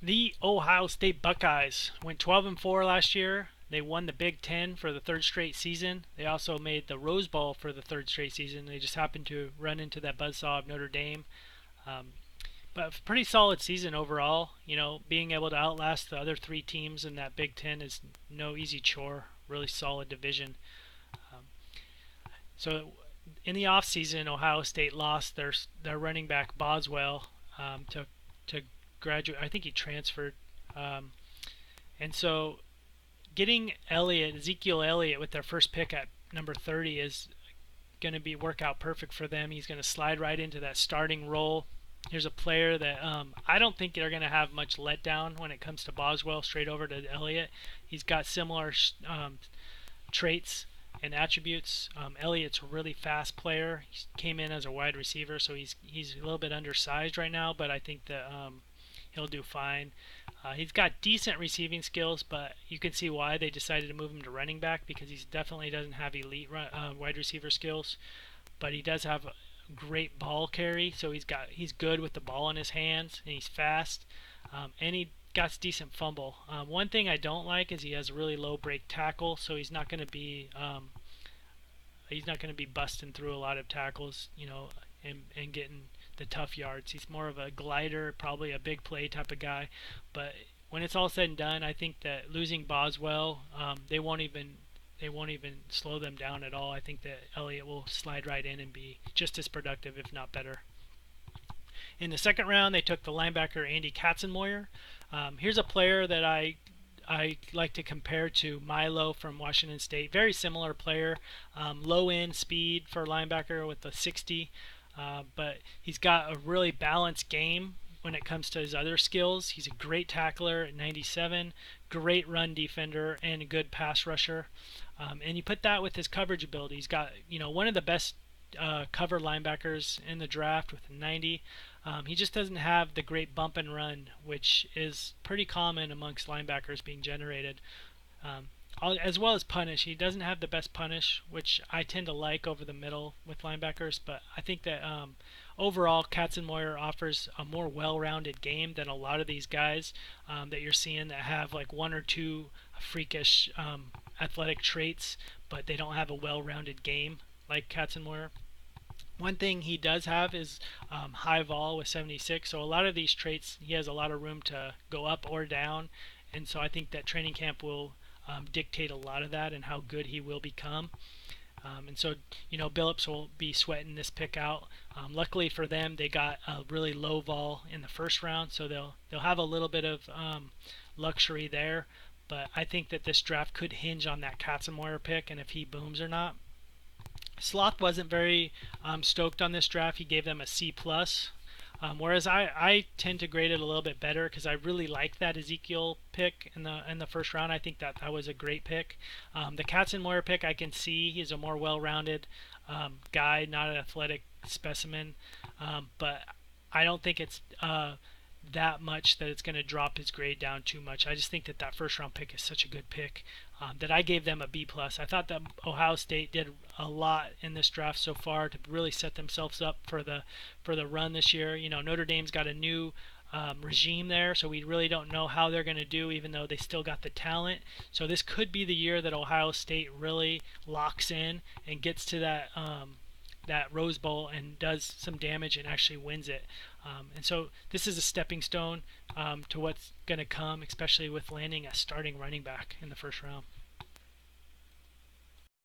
The Ohio State Buckeyes went 12-4 last year. They won the Big Ten for the third straight season. They also made the Rose Bowl for the third straight season. They just happened to run into that buzzsaw of Notre Dame. Um, but pretty solid season overall. Being able to outlast the other three teams in that Big Ten is no easy chore. Really solid division. Um, so in the offseason, Ohio State lost their running back Boswell to graduate. I think he transferred. Um, and so getting Ezekiel Elliott with their first pick at number 30 is going to be work out perfect for them. He's going to slide right into that starting role. Here's a player that I don't think they're going to have much letdown when it comes to Boswell straight over to Elliott. He's got similar traits and attributes. Elliott's a really fast player. He came in as a wide receiver, so he's a little bit undersized right now, but I think that he'll do fine. He's got decent receiving skills, but you can see why they decided to move him to running back because he definitely doesn't have elite wide receiver skills, but he does have great ball carry. So he's good with the ball in his hands and he's fast, and he got decent fumble. One thing I don't like is he has a really low break tackle, so he's not going to be busting through a lot of tackles, and getting the tough yards. He's more of a glider, probably a big play type of guy. But when it's all said and done, I think that losing Boswell, they won't even slow them down at all. I think that Elliott will slide right in and be just as productive, if not better. In the second round, they took the linebacker Andy Katzenmoyer. Here's a player that I like to compare to Milo from Washington State. Very similar player, low end speed for linebacker with a 60, but he's got a really balanced game when it comes to his other skills. He's a great tackler at 97, great run defender, and a good pass rusher. And you put that with his coverage ability. He's got one of the best cover linebackers in the draft with a 90. He just doesn't have the great bump and run, which is pretty common amongst linebackers being generated. Um, as well as punish. He doesn't have the best punish, which I tend to like over the middle with linebackers, but I think that overall Katzenmoyer offers a more well-rounded game than a lot of these guys that you're seeing that have like one or two freakish athletic traits, but they don't have a well-rounded game like Katzenmoyer. One thing he does have is high vol with 76. So a lot of these traits, he has a lot of room to go up or down, and so I think that training camp will dictate a lot of that and how good he will become. And so, Billups will be sweating this pick out. Luckily for them, they got a really low vol in the first round, so they'll have a little bit of luxury there. But I think that this draft could hinge on that Katzenmoyer pick and if he booms or not. Sloth wasn't very stoked on this draft. He gave them a C plus. Whereas I tend to grade it a little bit better because I really like that Ezekiel pick in the first round. I think that was a great pick. The Katzenmoyer pick, I can see he's a more well-rounded guy, not an athletic specimen. But I don't think it's that much that it's going to drop his grade down too much. I just think that first round pick is such a good pick that I gave them a B plus. I thought that Ohio State did a lot in this draft so far to really set themselves up for the run this year. Notre Dame's got a new regime there, so we really don't know how they're going to do, even though they still got the talent. So this could be the year that Ohio State really locks in and gets to that Rose Bowl and does some damage and actually wins it. And so this is a stepping stone to what's going to come, especially with landing a starting running back in the first round.